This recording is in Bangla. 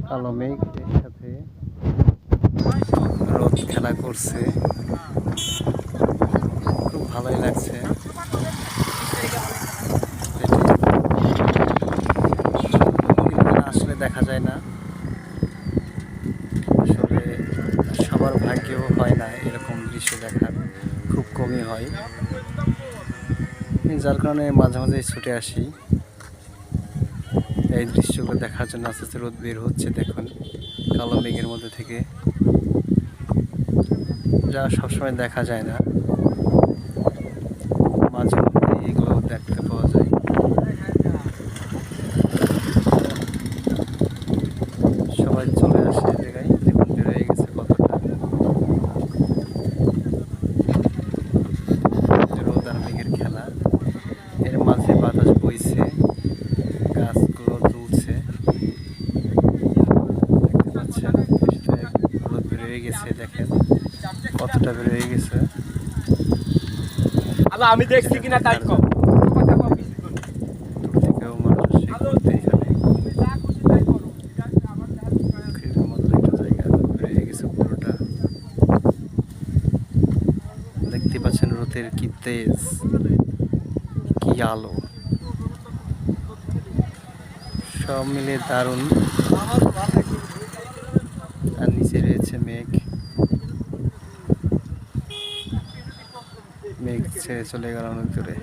কালো মেঘের সাথে রোদ খেলা করছে, খুব ভালোই লাগছে। আসলে দেখা যায় না, আসলে সবার ভাগ্যেও হয় না এরকম দৃশ্য দেখার, খুব কমই হয়। যার কারণে মাঝে মাঝে ছুটে আসি এই দৃশ্যগুলো দেখার জন্য। আস্তে আস্তে রোদ বের হচ্ছে, দেখুন কালো মেঘের মধ্যে থেকে, যা সবসময় দেখা যায় না, মাঝে মধ্যে এগুলো দেখতে পাওয়া যায়। সবাই চলে আসে এই জায়গায়, দেখুন বের হয়ে গেছে কতটা রোদ আর মেঘের খেলা। এর মাঝে বাতাস বইছে, গাছগুলো দুলছে, দেখতে পাচ্ছেন। রোদ বের হয়ে গেছে, দেখেন কতটা বের হয়ে গেছে। আমি দেখছি কিনা তাই কম থেকেও মানুষ ঘুরতে এখানে মতো একটা জায়গা বের হয়ে গেছে পুরোটা। দেখতে পাচ্ছেন রোদের কি তেজ, কি আলো, সব মিলে দারুণ। আর নিচে রয়েছে মেঘ, মেঘ ছেড়ে চলে গেল অনেক দূরে।